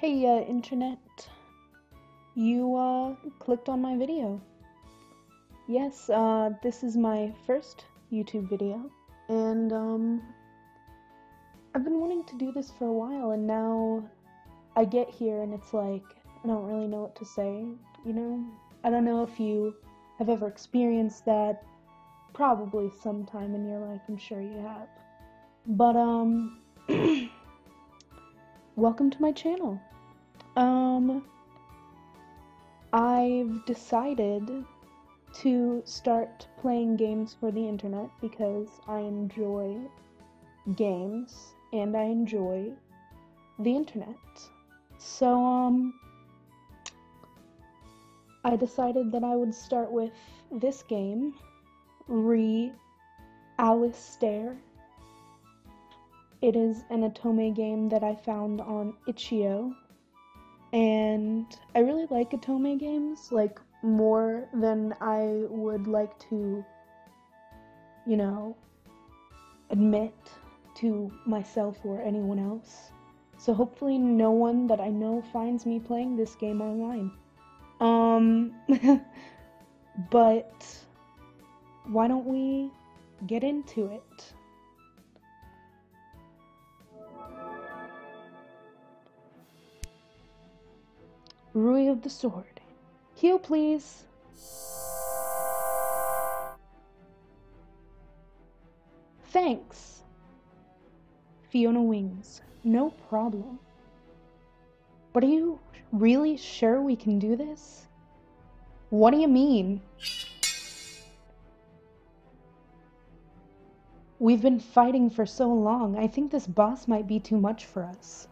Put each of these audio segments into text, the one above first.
Hey, internet, you, clicked on my video. Yes, this is my first YouTube video, and, I've been wanting to do this for a while, and now I get here and it's like, I don't really know what to say, you know? I don't know if you have ever experienced that, probably sometime in your life, I'm sure you have. But, welcome to my channel. I've decided to start playing games for the internet because I enjoy games and I enjoy the internet. So, I decided that I would start with this game, Alistair. It is an otome game that I found on itch.io. And I really like otome games, like, more than I would like to, you know, admit to myself or anyone else. So hopefully no one that I know finds me playing this game online. But why don't we get into it? Rui of the Sword. Heal, please. Thanks. Fiona Wings. No problem. But are you really sure we can do this? What do you mean? We've been fighting for so long, I think this boss might be too much for us.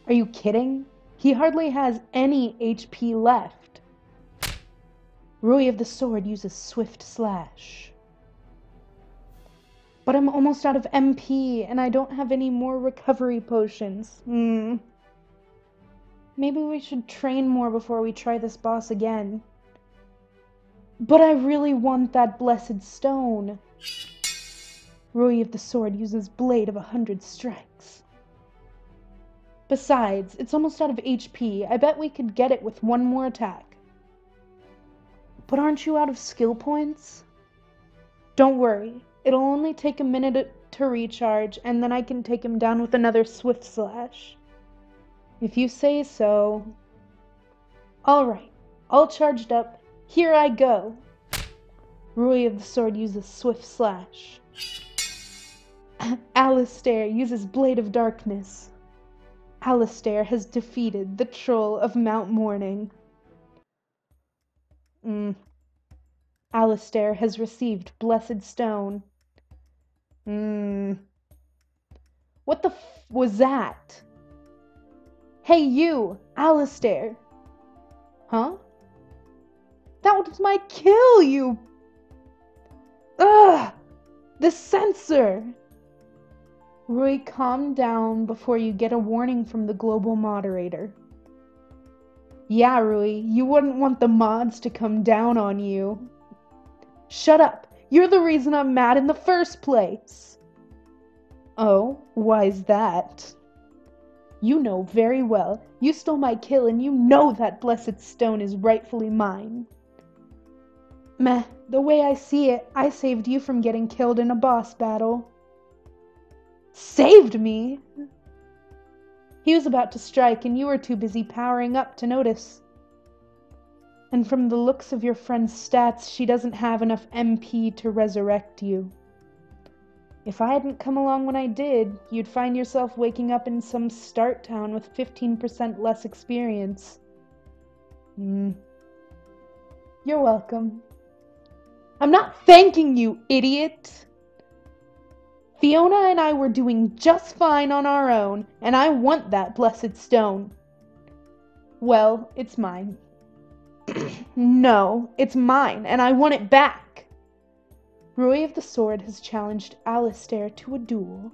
Are you kidding? He hardly has any HP left. Rui of the Sword uses Swift Slash. But I'm almost out of MP, and I don't have any more recovery potions. Maybe we should train more before we try this boss again. But I really want that blessed stone. Rui of the Sword uses Blade of 100 Strikes. Besides, it's almost out of HP. I bet we could get it with one more attack. But aren't you out of skill points? Don't worry. It'll only take a minute to recharge, and then I can take him down with another Swift Slash. If you say so. Alright, all charged up. Here I go. Rui of the Sword uses Swift Slash. Alistair uses Blade of Darkness. Alistair has defeated the Troll of Mount Morning. Alistair has received Blessed Stone. What the was that? Hey you, Alistair. Huh? That was my kill, you... Ugh! The censor! Rui, calm down before you get a warning from the global moderator. Yeah, Rui, you wouldn't want the mods to come down on you. Shut up! You're the reason I'm mad in the first place! Oh, why's that? You know very well. You stole my kill and you know that blessed stone is rightfully mine. Meh, the way I see it, I saved you from getting killed in a boss battle. Saved me? He was about to strike and you were too busy powering up to notice. And from the looks of your friend's stats, she doesn't have enough MP to resurrect you. If I hadn't come along when I did, you'd find yourself waking up in some start town with 15% less experience. You're welcome. I'm not thanking you, idiot! Fiona and I were doing just fine on our own, and I want that blessed stone. Well, it's mine. No, it's mine, and I want it back. Rui of the Sword has challenged Alistair to a duel.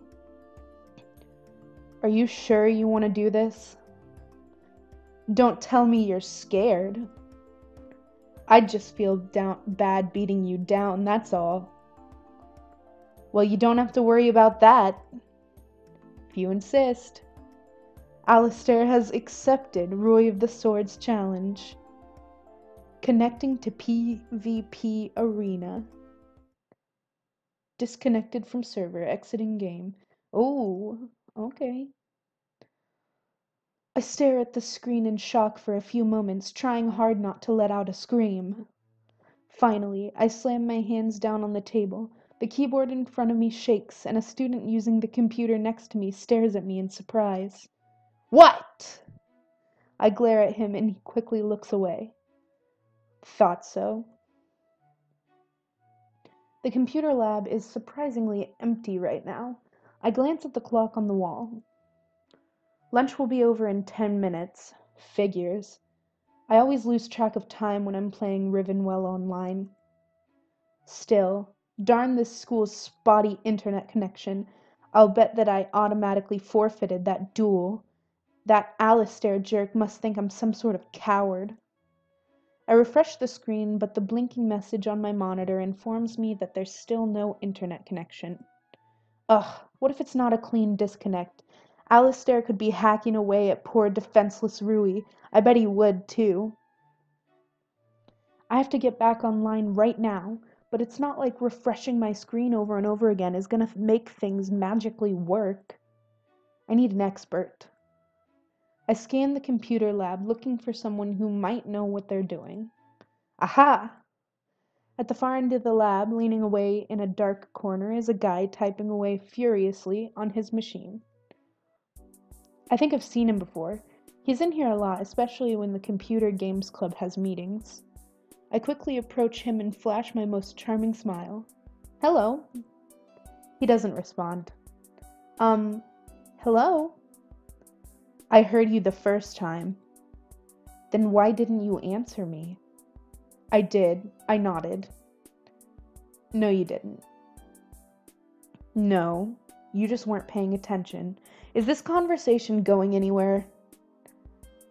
Are you sure you want to do this? Don't tell me you're scared. I'd just feel bad beating you down, that's all. Well, you don't have to worry about that. If you insist. Alistair has accepted Roy of the Sword's challenge. Connecting to PvP arena. Disconnected from server, exiting game. Oh, okay. I stare at the screen in shock for a few moments, trying hard not to let out a scream. Finally, I slam my hands down on the table. The keyboard in front of me shakes, and a student using the computer next to me stares at me in surprise. What? I glare at him and he quickly looks away. Thought so. The computer lab is surprisingly empty right now. I glance at the clock on the wall. Lunch will be over in 10 minutes. Figures. I always lose track of time when I'm playing Rivenwell online. Still, darn this school's spotty internet connection. I'll bet that I automatically forfeited that duel. That Alistair jerk must think I'm some sort of coward. I refresh the screen, but the blinking message on my monitor informs me that there's still no internet connection. Ugh, what if it's not a clean disconnect? Alistair could be hacking away at poor defenseless Rui. I bet he would, too. I have to get back online right now, but it's not like refreshing my screen over and over again is gonna make things magically work. I need an expert. I scan the computer lab looking for someone who might know what they're doing. Aha! At the far end of the lab, leaning away in a dark corner, is a guy typing away furiously on his machine. I think I've seen him before. He's in here a lot, especially when the Computer Games Club has meetings. I quickly approach him and flash my most charming smile. Hello. He doesn't respond. Hello? I heard you the first time. Then why didn't you answer me? I did. I nodded. No, you didn't. No, you just weren't paying attention. Is this conversation going anywhere?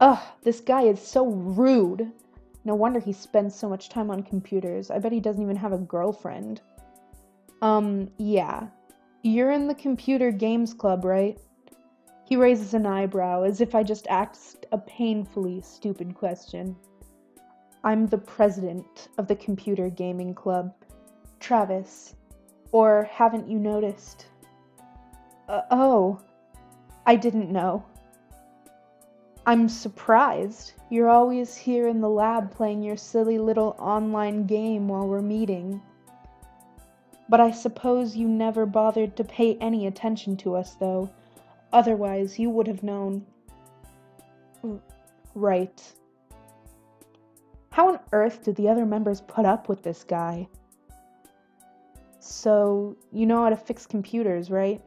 Ugh, this guy is so rude. No wonder he spends so much time on computers. I bet he doesn't even have a girlfriend. Yeah. You're in the Computer Games Club, right? He raises an eyebrow, as if I just asked a painfully stupid question. I'm the president of the Computer Gaming Club, Travis. Or haven't you noticed? Oh, I didn't know. I'm surprised. You're always here in the lab playing your silly little online game while we're meeting. But I suppose you never bothered to pay any attention to us, though. Otherwise, you would have known. Right. How on earth did the other members put up with this guy? So, you know how to fix computers, right?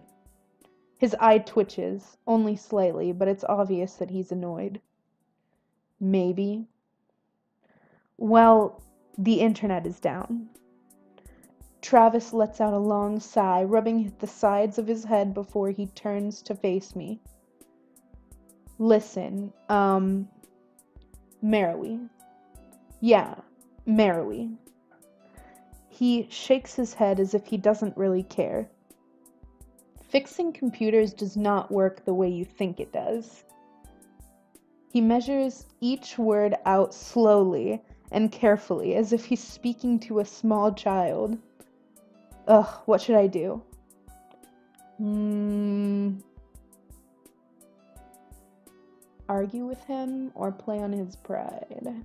His eye twitches, only slightly, but it's obvious that he's annoyed. Maybe. Well, the internet is down. Travis lets out a long sigh, rubbing the sides of his head before he turns to face me. Listen, Marrowy. Yeah, Marrowy. He shakes his head as if he doesn't really care. Fixing computers does not work the way you think it does. He measures each word out slowly and carefully, as if he's speaking to a small child. Ugh, what should I do? Argue with him or play on his pride?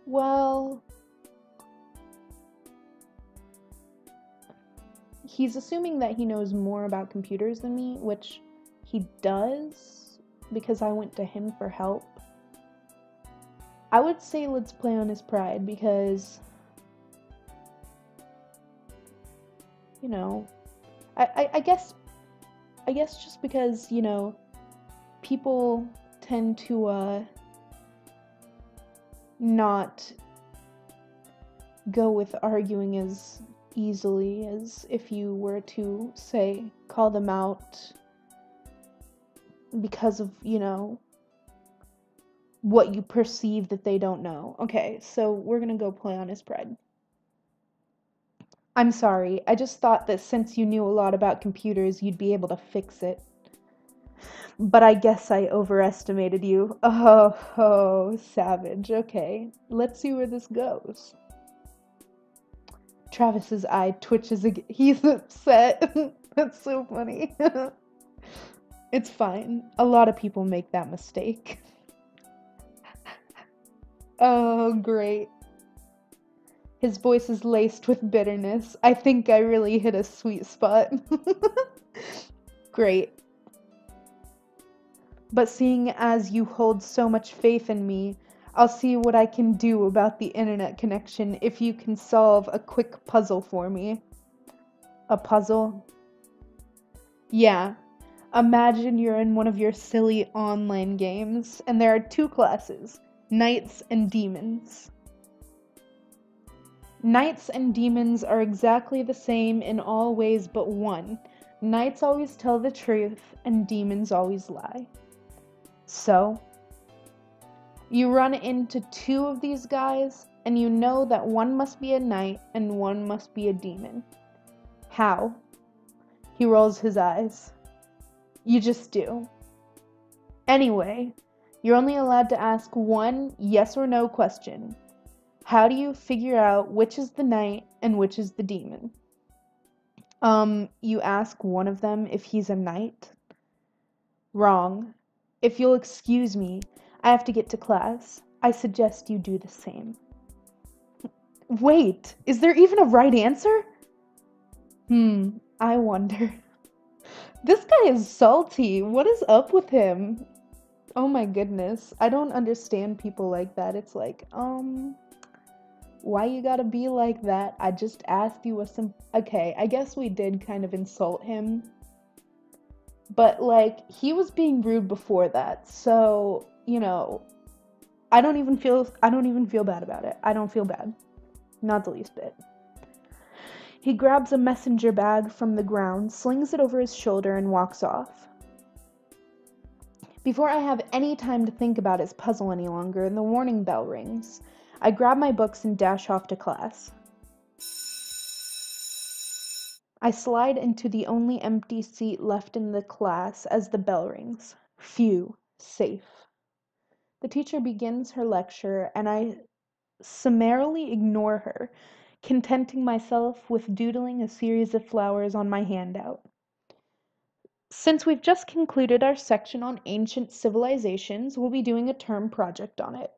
Well, he's assuming that he knows more about computers than me, which he does, because I went to him for help. I would say let's play on his pride, because, you know, I guess just because, you know, people tend to, not go with arguing as easily as if you were to, say, call them out because of, you know, what you perceive that they don't know. Okay, so we're gonna go play on his pride. I'm sorry, I just thought that since you knew a lot about computers, you'd be able to fix it. But I guess I overestimated you. Oh, savage. Okay, let's see where this goes. Travis's eye twitches again. He's upset. That's so funny. It's fine. A lot of people make that mistake. Oh, great. His voice is laced with bitterness. I think I really hit a sweet spot. Great. But seeing as you hold so much faith in me, I'll see what I can do about the internet connection if you can solve a quick puzzle for me. A puzzle? Yeah. Imagine you're in one of your silly online games, and there are two classes, knights and demons. Knights and demons are exactly the same in all ways but one. Knights always tell the truth, and demons always lie. So, you run into two of these guys, and you know that one must be a knight and one must be a demon. How? He rolls his eyes. You just do. Anyway, you're only allowed to ask one yes or no question. How do you figure out which is the knight and which is the demon? You ask one of them if he's a knight? Wrong. If you'll excuse me, I have to get to class. I suggest you do the same. Wait, is there even a right answer? I wonder. This guy is salty. What is up with him? Oh my goodness. I don't understand people like that. It's like, why you gotta be like that? I just asked you okay, I guess we did kind of insult him. But, like, he was being rude before that, so, you know, I don't even feel bad about it. I don't feel bad. Not the least bit. He grabs a messenger bag from the ground, slings it over his shoulder, and walks off. Before I have any time to think about his puzzle any longer, the warning bell rings. I grab my books and dash off to class. I slide into the only empty seat left in the class as the bell rings. Phew, safe. The teacher begins her lecture, and I summarily ignore her, contenting myself with doodling a series of flowers on my handout. Since we've just concluded our section on ancient civilizations, we'll be doing a term project on it.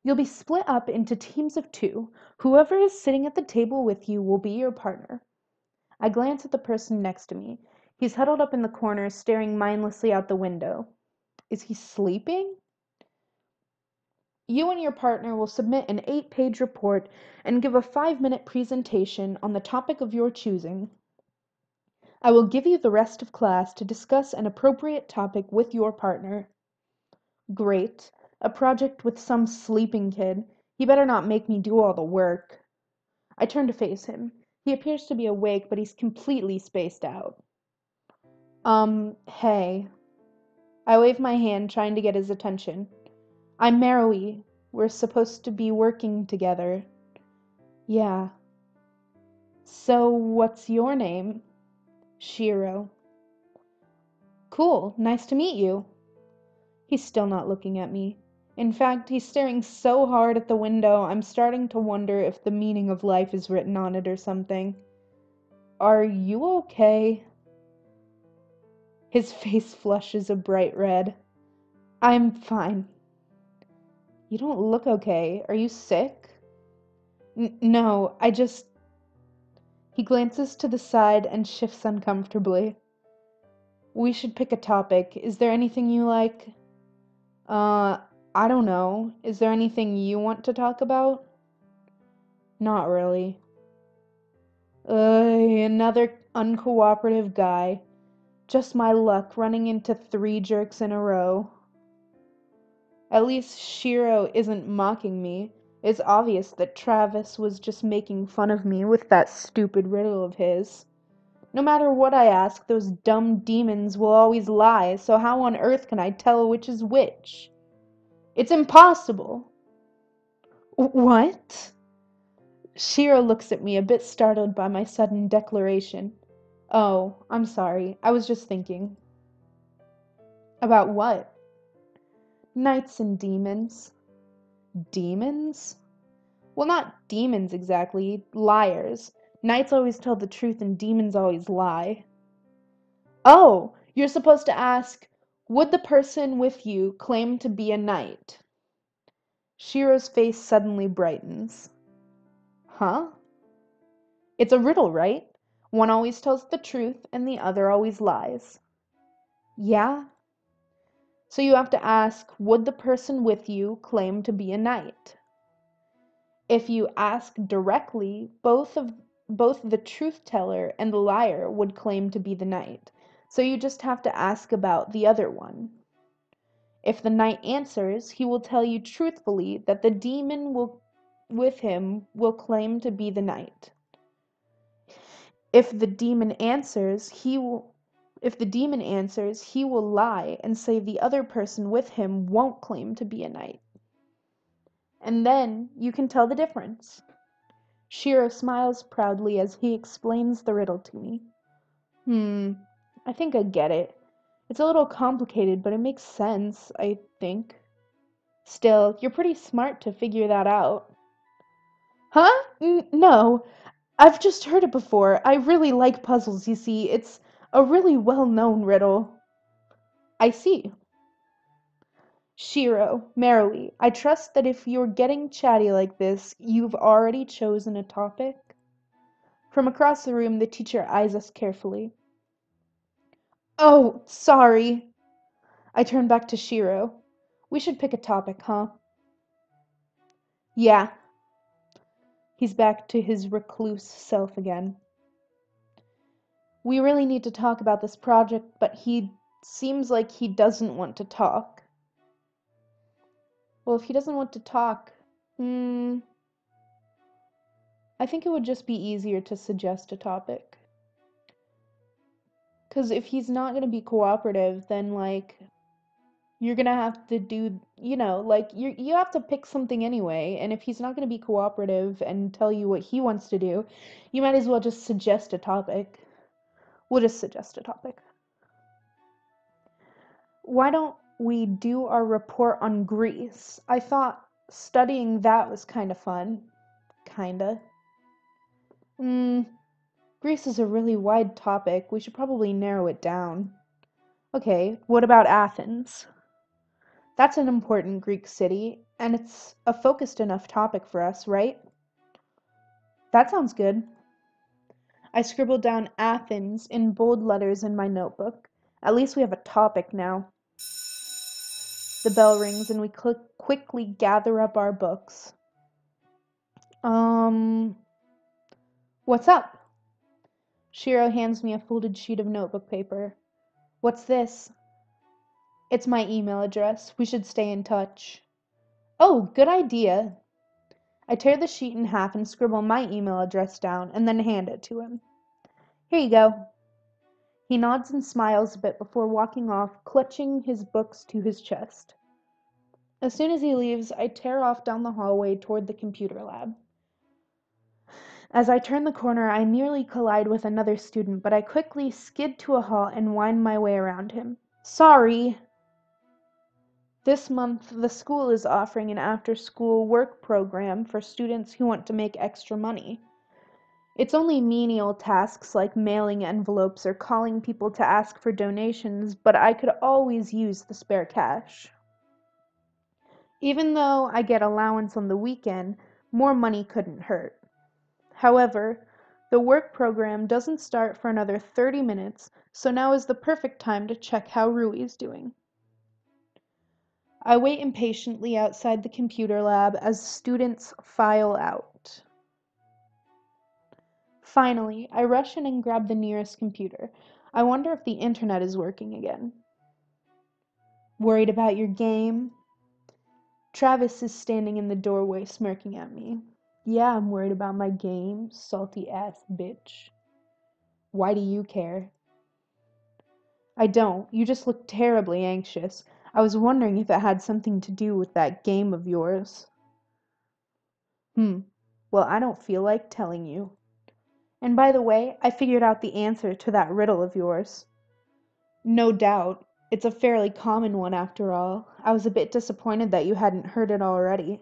You'll be split up into teams of two. Whoever is sitting at the table with you will be your partner. I glance at the person next to me. He's huddled up in the corner, staring mindlessly out the window. Is he sleeping? You and your partner will submit an 8-page report and give a 5-minute presentation on the topic of your choosing. I will give you the rest of class to discuss an appropriate topic with your partner. Great. A project with some sleeping kid. He better not make me do all the work. I turn to face him. He appears to be awake, but he's completely spaced out. Hey. I wave my hand, trying to get his attention. I'm Meroe. We're supposed to be working together. Yeah. So, what's your name? Shiro. Cool, nice to meet you. He's still not looking at me. In fact, he's staring so hard at the window, I'm starting to wonder if the meaning of life is written on it or something. Are you okay? His face flushes a bright red. I'm fine. You don't look okay. Are you sick? No, I just... He glances to the side and shifts uncomfortably. We should pick a topic. Is there anything you like? I don't know. Is there anything you want to talk about? Not really. Another uncooperative guy. Just my luck running into 3 jerks in a row. At least Shiro isn't mocking me. It's obvious that Travis was just making fun of me with that stupid riddle of his. No matter what I ask, those dumb demons will always lie, so how on earth can I tell which is which? It's impossible! What? Shiro looks at me, a bit startled by my sudden declaration. Oh, I'm sorry. I was just thinking. About what? Knights and demons. Demons? Well, not demons exactly, liars. Knights always tell the truth and demons always lie. Oh, you're supposed to ask, would the person with you claim to be a knight? Shiro's face suddenly brightens. Huh? It's a riddle, right? One always tells the truth and the other always lies. Yeah? So you have to ask, would the person with you claim to be a knight? If you ask directly, both the truth teller and the liar would claim to be the knight. So you just have to ask about the other one. If the knight answers, he will tell you truthfully that the demon with him will claim to be the knight. If the demon answers, he will lie and say the other person with him won't claim to be a knight. And then you can tell the difference. Shiro smiles proudly as he explains the riddle to me. I think I get it. It's a little complicated, but it makes sense, I think. Still, you're pretty smart to figure that out. Huh? No. I've just heard it before. I really like puzzles, you see. It's a really well-known riddle. I see. Shiro, merrily, I trust that if you're getting chatty like this, you've already chosen a topic. From across the room, the teacher eyes us carefully. Oh, sorry. I turn back to Shiro. We should pick a topic, huh? Yeah. He's back to his recluse self again. We really need to talk about this project, but he seems like he doesn't want to talk. Well, if he doesn't want to talk, I think it would just be easier to suggest a topic. Because if he's not going to be cooperative, then, like, you're going to have to do, you have to pick something anyway. And if he's not going to be cooperative and tell you what he wants to do, you might as well just suggest a topic. We'll just suggest a topic. Why don't we do our report on Greece? I thought studying that was kind of fun. Kinda. Greece is a really wide topic. We should probably narrow it down. Okay, what about Athens? That's an important Greek city, and it's a focused enough topic for us, right? That sounds good. I scribbled down Athens in bold letters in my notebook. At least we have a topic now. The bell rings and we quickly gather up our books. What's up? Shiro hands me a folded sheet of notebook paper. What's this? It's my email address. We should stay in touch. Oh, good idea. I tear the sheet in half and scribble my email address down and then hand it to him. Here you go. He nods and smiles a bit before walking off, clutching his books to his chest. As soon as he leaves, I tear off down the hallway toward the computer lab. As I turn the corner, I nearly collide with another student, but I quickly skid to a halt and wind my way around him. Sorry! This month, the school is offering an after-school work program for students who want to make extra money. It's only menial tasks like mailing envelopes or calling people to ask for donations, but I could always use the spare cash. Even though I get allowance on the weekend, more money couldn't hurt. However, the work program doesn't start for another 30 minutes, so now is the perfect time to check how Rui's doing. I wait impatiently outside the computer lab as students file out. Finally, I rush in and grab the nearest computer. I wonder if the internet is working again. Worried about your game? Travis is standing in the doorway smirking at me. Yeah, I'm worried about my game, salty ass bitch. Why do you care? I don't. You just look terribly anxious. I was wondering if it had something to do with that game of yours. Well, I don't feel like telling you. And by the way, I figured out the answer to that riddle of yours. No doubt. It's a fairly common one after all. I was a bit disappointed that you hadn't heard it already.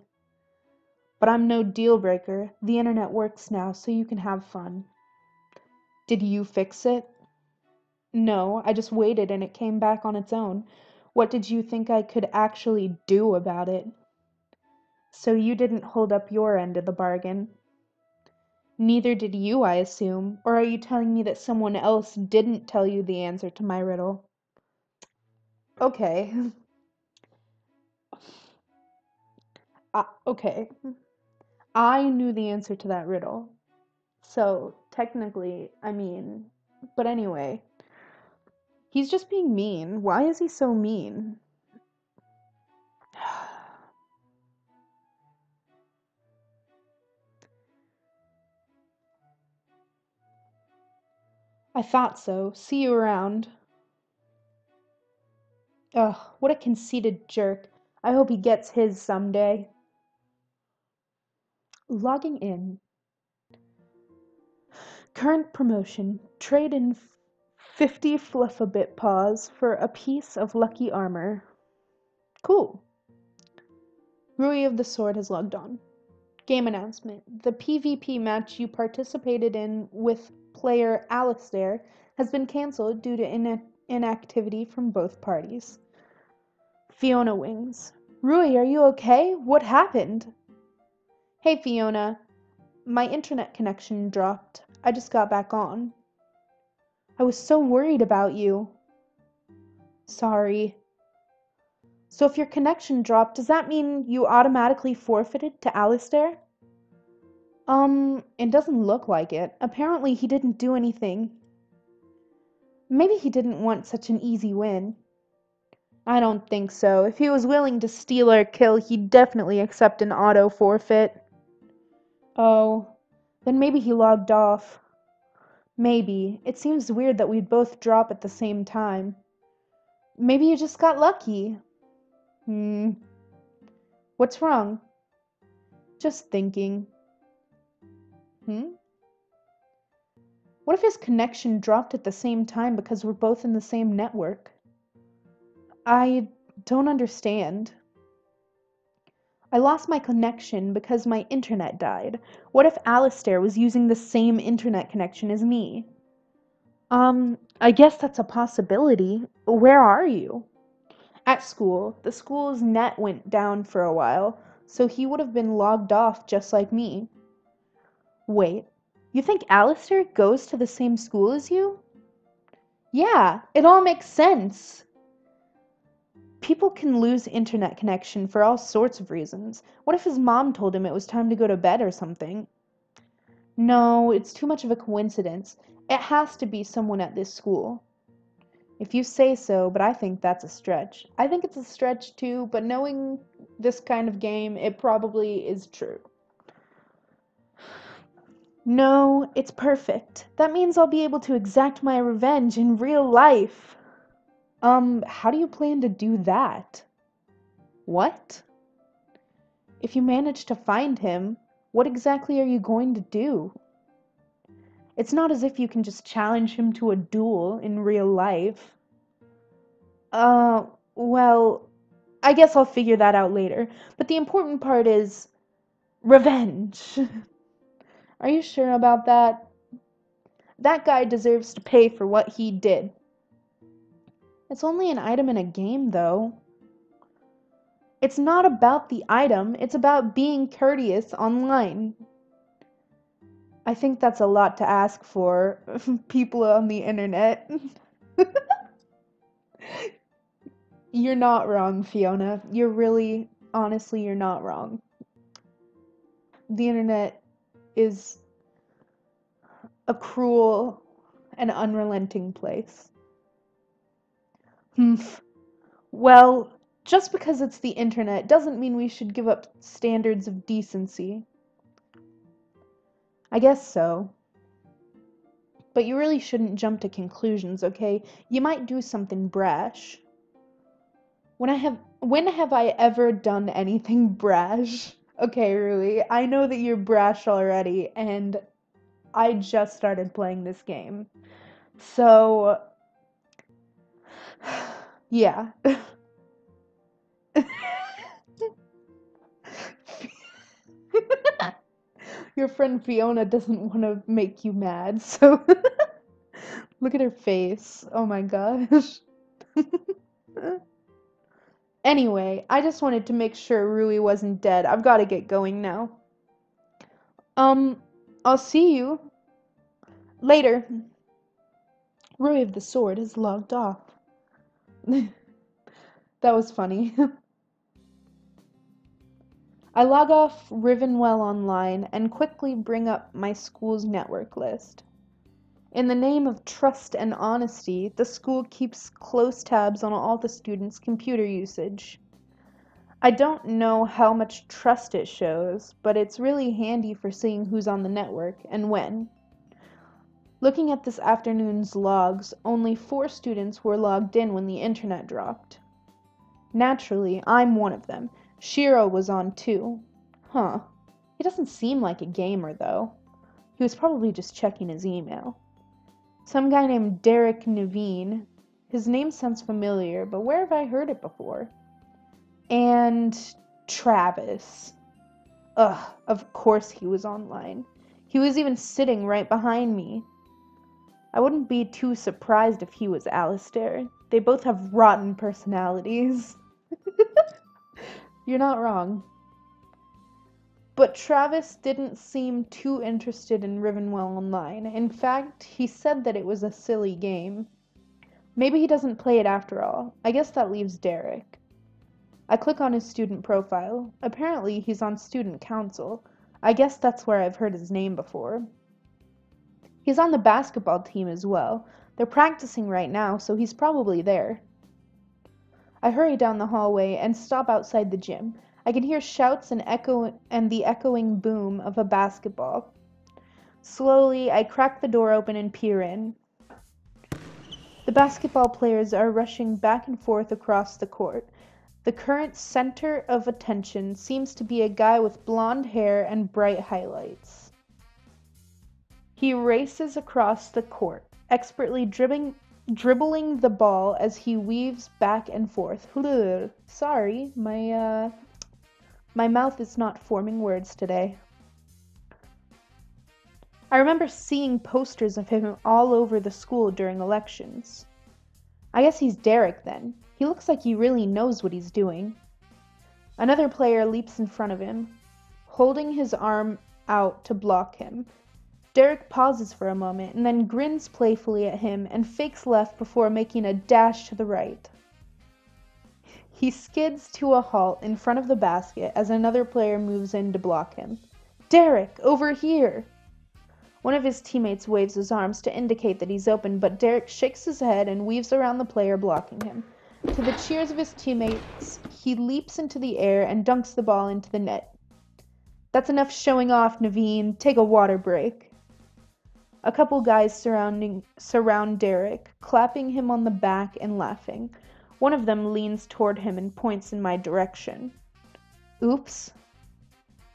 But I'm no deal breaker. The internet works now, so you can have fun. Did you fix it? No, I just waited and it came back on its own. What did you think I could actually do about it? So you didn't hold up your end of the bargain. Neither did you, I assume. Or are you telling me that someone else didn't tell you the answer to my riddle? Okay. Okay. I knew the answer to that riddle. So, technically, I mean, but anyway, he's just being mean. Why is he so mean? I thought so. See you around. Ugh, what a conceited jerk. I hope he gets his someday. Logging in. Current promotion. Trade in 50 Fluffabit paws for a piece of lucky armor. Cool. Rui of the Sword has logged on. Game announcement. The PvP match you participated in with player Alistair has been cancelled due to inactivity from both parties. Fiona Wings. Rui, are you okay? What happened? Hey Fiona. My internet connection dropped. I just got back on. I was so worried about you. Sorry. So if your connection dropped, does that mean you automatically forfeited to Alistair? It doesn't look like it. Apparently he didn't do anything. Maybe he didn't want such an easy win. I don't think so. If he was willing to steal our kill, he'd definitely accept an auto forfeit. Oh, then maybe he logged off. Maybe. It seems weird that we'd both drop at the same time. Maybe you just got lucky. What's wrong? Just thinking. What if his connection dropped at the same time because we're both in the same network? I don't understand. I lost my connection because my internet died. What if Alistair was using the same internet connection as me? I guess that's a possibility. Where are you? At school. The school's net went down for a while, so he would have been logged off just like me. Wait, you think Alistair goes to the same school as you? Yeah, it all makes sense. People can lose internet connection for all sorts of reasons. What if his mom told him it was time to go to bed or something? No, it's too much of a coincidence. It has to be someone at this school. If you say so, but I think that's a stretch. I think it's a stretch too, but knowing this kind of game, it probably is true. No, it's perfect. That means I'll be able to exact my revenge in real life. How do you plan to do that? What? If you manage to find him, what exactly are you going to do? It's not as if you can just challenge him to a duel in real life. Well, I guess I'll figure that out later. But the important part is revenge. Are you sure about that? That guy deserves to pay for what he did. It's only an item in a game, though. It's not about the item, it's about being courteous online. I think that's a lot to ask for people on the internet. You're not wrong, Fiona. Honestly, you're not wrong. The internet is a cruel and unrelenting place. Well, just because it's the internet doesn't mean we should give up standards of decency. I guess so. But you really shouldn't jump to conclusions, okay? You might do something brash. When have I ever done anything brash? Okay, Rui, I know that you're brash already, and I just started playing this game. So, Yeah. Your friend Fiona doesn't want to make you mad, so look at her face. Oh my gosh. Anyway, I just wanted to make sure Rui wasn't dead. I've got to get going now. Um, I'll see you later. Rui of the Sword has logged off. That was funny. I log off Rivenwell Online and quickly bring up my school's network list. In the name of trust and honesty, the school keeps close tabs on all the students' computer usage. I don't know how much trust it shows, but it's really handy for seeing who's on the network and when. Looking at this afternoon's logs, only 4 students were logged in when the internet dropped. Naturally, I'm one of them. Shiro was on too. Huh. He doesn't seem like a gamer, though. He was probably just checking his email. Some guy named Derek Naveen. His name sounds familiar, but where have I heard it before? And Travis. Ugh, of course he was online. He was even sitting right behind me. I wouldn't be too surprised if he was Alistair. They both have rotten personalities. You're not wrong. But Travis didn't seem too interested in Rivenwell Online. In fact, he said that it was a silly game. Maybe he doesn't play it after all. I guess that leaves Derek. I click on his student profile. Apparently, he's on student council. I guess that's where I've heard his name before. He's on the basketball team as well. They're practicing right now, so he's probably there. I hurry down the hallway and stop outside the gym. I can hear shouts and the echoing boom of a basketball. Slowly, I crack the door open and peer in. The basketball players are rushing back and forth across the court. The current center of attention seems to be a guy with blonde hair and bright highlights. He races across the court, expertly dribbling the ball as he weaves back and forth. Sorry, my mouth is not forming words today. I remember seeing posters of him all over the school during elections. I guess he's Derek then. He looks like he really knows what he's doing. Another player leaps in front of him, holding his arm out to block him. Derek pauses for a moment and then grins playfully at him and fakes left before making a dash to the right. He skids to a halt in front of the basket as another player moves in to block him. "Derek, over here!" One of his teammates waves his arms to indicate that he's open, but Derek shakes his head and weaves around the player blocking him. To the cheers of his teammates, he leaps into the air and dunks the ball into the net. "That's enough showing off, Naveen. Take a water break." A couple guys surround Derek, clapping him on the back and laughing. One of them leans toward him and points in my direction. Oops.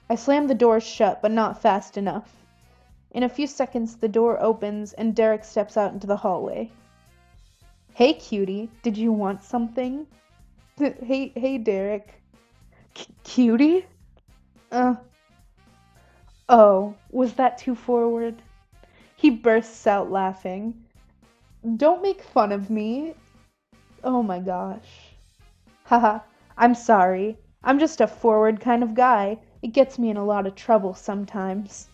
I slam the door shut, but not fast enough. In a few seconds, the door opens and Derek steps out into the hallway. "Hey, cutie, did you want something?" Hey, Derek. Cutie? Oh, was that too forward? He bursts out laughing. "Don't make fun of me." Oh my gosh. Haha, I'm sorry. I'm just a forward kind of guy. It gets me in a lot of trouble sometimes.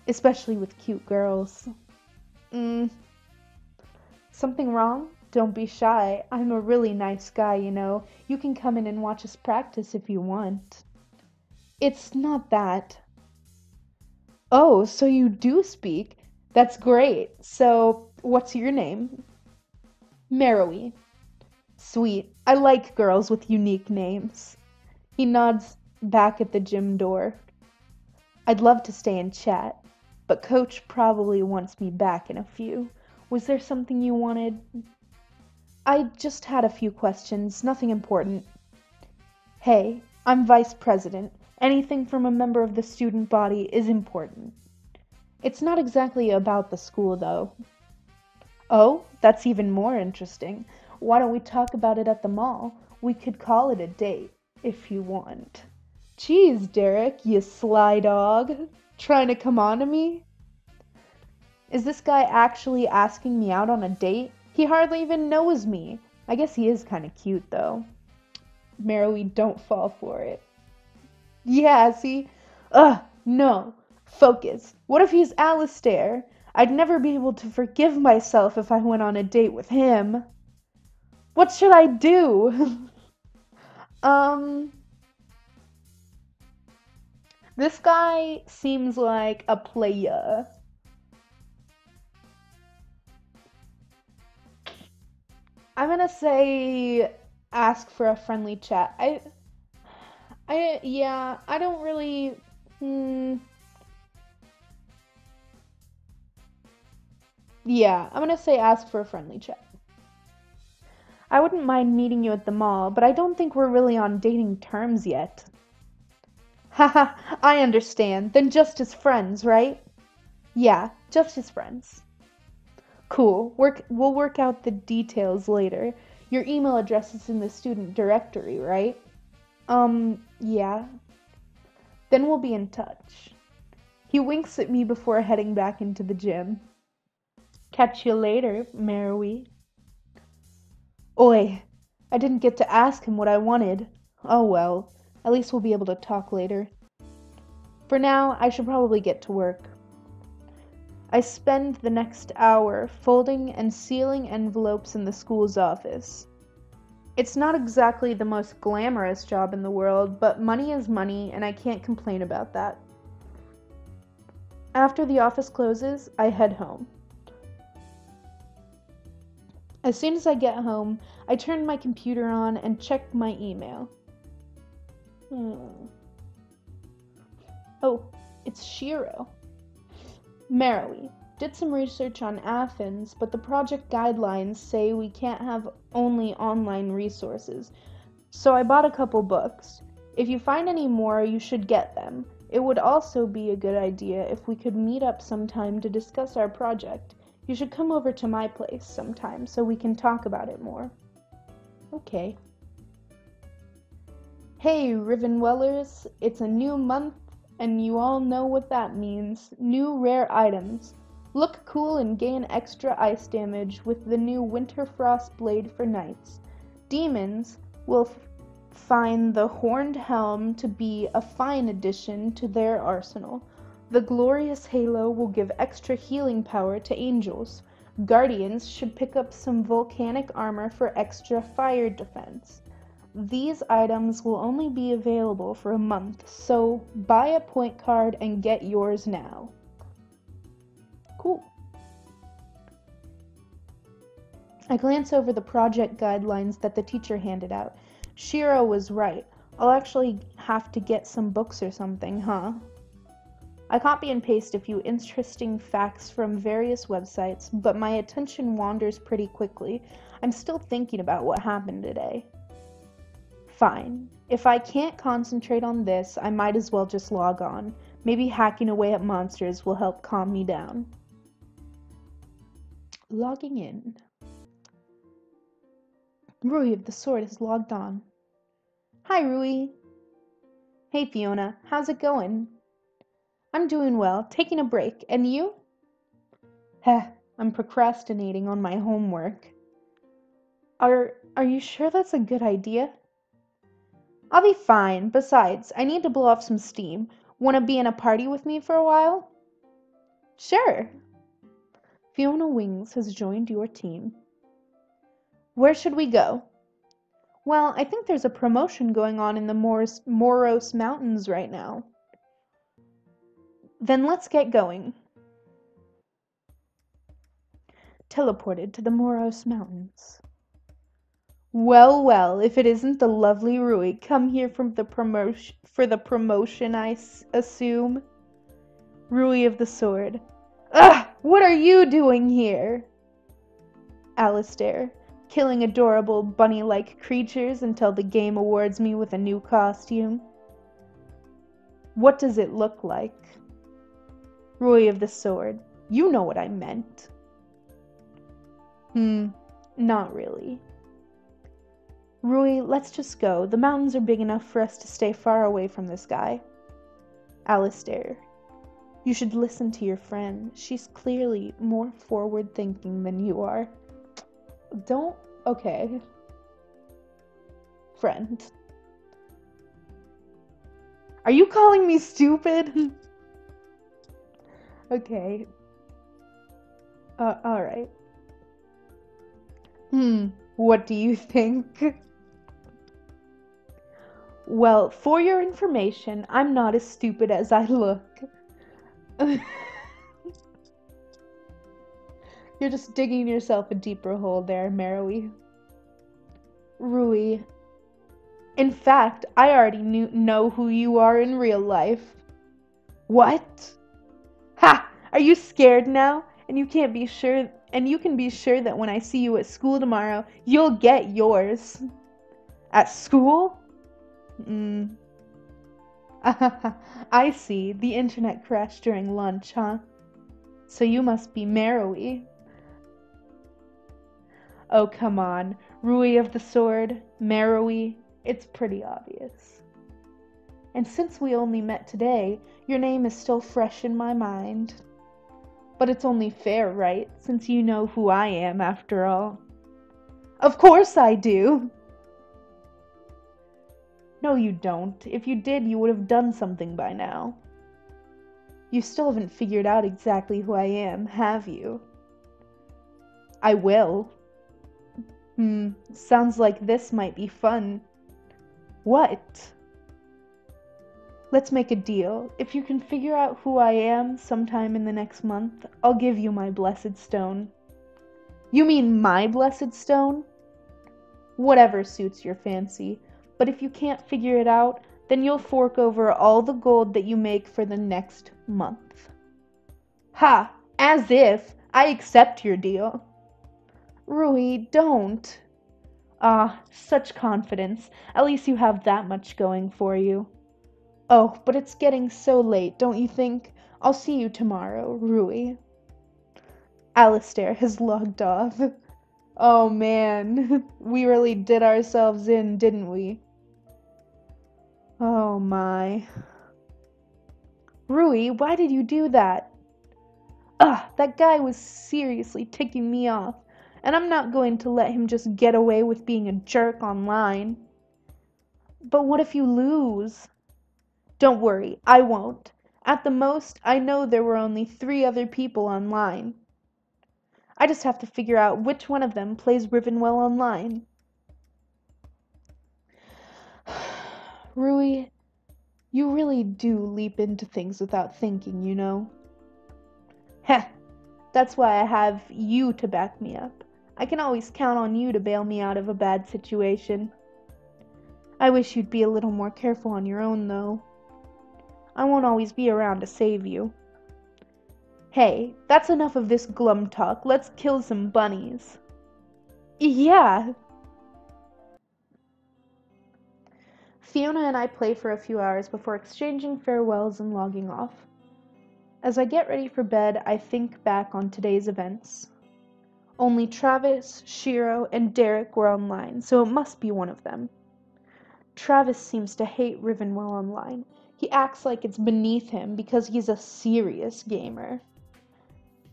Especially with cute girls. Something wrong? Don't be shy. I'm a really nice guy, you know. You can come in and watch us practice if you want. It's not that. Oh, so you do speak. That's great. So, what's your name? Merowi. Sweet. I like girls with unique names. He nods back at the gym door. I'd love to stay and chat, but Coach probably wants me back in a few. Was there something you wanted? I just had a few questions, nothing important. Hey, I'm vice president. Anything from a member of the student body is important. It's not exactly about the school, though. Oh, that's even more interesting. Why don't we talk about it at the mall? We could call it a date, if you want. Geez, Derek, you sly dog. Trying to come on to me? Is this guy actually asking me out on a date? He hardly even knows me. I guess he is kind of cute, though. Merrily, don't fall for it. Yeah, see? No. Focus. What if he's Alistair? I'd never be able to forgive myself if I went on a date with him. What should I do? This guy seems like a player. I'm gonna say ask for a friendly chat. Yeah, I don't really, yeah, I'm gonna say ask for a friendly chat. I wouldn't mind meeting you at the mall, but I don't think we're really on dating terms yet. Haha, I understand. Then just as friends, right? Yeah, just as friends. Cool. We'll work out the details later. Your email address is in the student directory, right? Yeah. Then we'll be in touch. He winks at me before heading back into the gym. Catch you later, Marui. Oi, I didn't get to ask him what I wanted. Oh well, at least we'll be able to talk later. For now, I should probably get to work. I spend the next hour folding and sealing envelopes in the school's office. It's not exactly the most glamorous job in the world, but money is money, and I can't complain about that. After the office closes, I head home. As soon as I get home, I turn my computer on and check my email. Oh, it's Shiro. Merrily. Did some research on Athens, but the project guidelines say we can't have only online resources. So I bought a couple books. If you find any more, you should get them. It would also be a good idea if we could meet up sometime to discuss our project. You should come over to my place sometime so we can talk about it more. Okay. Hey, Rivenwellers, it's a new month, and you all know what that means. New rare items. Look cool and gain extra ice damage with the new Winter Frost Blade for knights. Demons will find the Horned Helm to be a fine addition to their arsenal. The Glorious Halo will give extra healing power to angels. Guardians should pick up some volcanic armor for extra fire defense. These items will only be available for a month, so buy a point card and get yours now. Cool. I glance over the project guidelines that the teacher handed out. Shiro was right. I'll actually have to get some books or something, huh? I copy and paste a few interesting facts from various websites, but my attention wanders pretty quickly. I'm still thinking about what happened today. Fine. If I can't concentrate on this, I might as well just log on. Maybe hacking away at monsters will help calm me down. Logging in. Rui of the Sword is logged on. Hi, Rui. Hey, Fiona. How's it going? I'm doing well, taking a break. And you? Heh, I'm procrastinating on my homework. Are you sure that's a good idea? I'll be fine. Besides, I need to blow off some steam. Wanna be in a party with me for a while? Sure. Fiona Wings has joined your team. Where should we go? Well, I think there's a promotion going on in the Moros Mountains right now. Then let's get going. Teleported to the Moros Mountains. Well, well, if it isn't the lovely Rui, come here from the for the promotion, I assume. Rui of the Sword. Ugh! What are you doing here? Alistair. Killing adorable bunny-like creatures until the game awards me with a new costume. What does it look like? Rui of the Sword. You know what I meant. Not really. Rui, let's just go. The mountains are big enough for us to stay far away from this guy. Alistair, you should listen to your friend. She's clearly more forward-thinking than you are. Don't... Okay. Friend. Are you calling me stupid? Okay. Alright. What do you think? Well, for your information, I'm not as stupid as I look. You're just digging yourself a deeper hole there, Marui. Rui. In fact, I already know who you are in real life. What? Ha! Are you scared now? And you can be sure that when I see you at school tomorrow, you'll get yours. At school? I see. The internet crashed during lunch, huh? So you must be Marui. Oh, come on. Rui of the Sword, Marui. It's pretty obvious. And since we only met today, your name is still fresh in my mind. But it's only fair, right? Since you know who I am, after all. Of course I do! No, you don't. If you did, you would have done something by now. You still haven't figured out exactly who I am, have you? I will. Sounds like this might be fun. What? Let's make a deal. If you can figure out who I am sometime in the next month, I'll give you my blessed stone. You mean my blessed stone? Whatever suits your fancy. But if you can't figure it out, then you'll fork over all the gold that you make for the next month. Ha! As if! I accept your deal. Rui, don't. Ah, such confidence. At least you have that much going for you. Oh, but it's getting so late, don't you think? I'll see you tomorrow, Rui. Alistair has logged off. Oh man, we really did ourselves in, didn't we? Oh my. Rui, why did you do that? That guy was seriously ticking me off, and I'm not going to let him just get away with being a jerk online. But what if you lose? Don't worry, I won't. At the most, I know there were only 3 other people online. I just have to figure out which one of them plays Rivenwell online. Rui, you really do leap into things without thinking, you know? Heh, that's why I have you to back me up. I can always count on you to bail me out of a bad situation. I wish you'd be a little more careful on your own, though. I won't always be around to save you. Hey, that's enough of this glum talk. Let's kill some bunnies. Yeah. Fiona and I play for a few hours before exchanging farewells and logging off. As I get ready for bed, I think back on today's events. Only Travis, Shiro, and Derek were online, so it must be one of them. Travis seems to hate Rivenwell Online. He acts like it's beneath him because he's a serious gamer.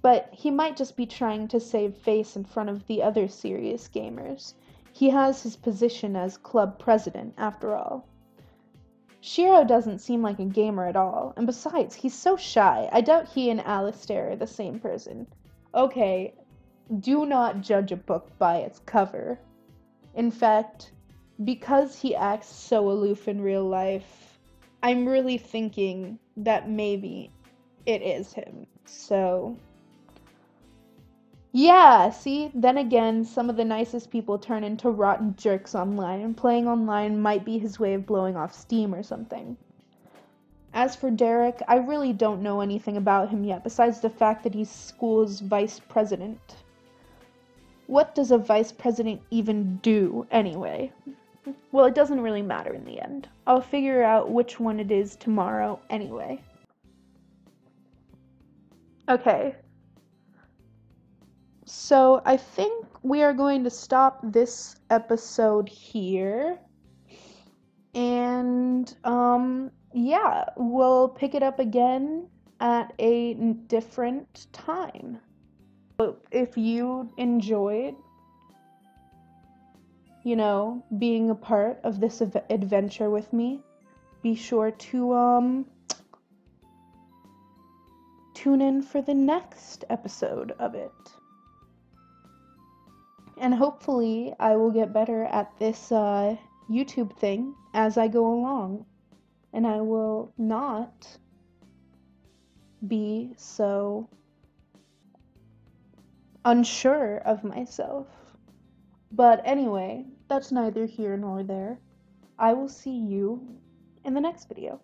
But he might just be trying to save face in front of the other serious gamers. He has his position as club president, after all. Shiro doesn't seem like a gamer at all, and besides, he's so shy. I doubt he and Alistair are the same person. Okay, do not judge a book by its cover. In fact, because he acts so aloof in real life, I'm really thinking that maybe it is him. So, yeah, see? Then again, some of the nicest people turn into rotten jerks online, and playing online might be his way of blowing off steam or something. As for Derek, I really don't know anything about him yet, besides the fact that he's school's vice president. What does a vice president even do, anyway? Well, it doesn't really matter in the end. I'll figure out which one it is tomorrow anyway. Okay. So, I think we are going to stop this episode here. And, yeah, we'll pick it up again at a different time. But if you enjoyed, being a part of this adventure with me, be sure to, tune in for the next episode of it. And hopefully I will get better at this YouTube thing as I go along. And I will not be so unsure of myself. But anyway, that's neither here nor there. I will see you in the next video.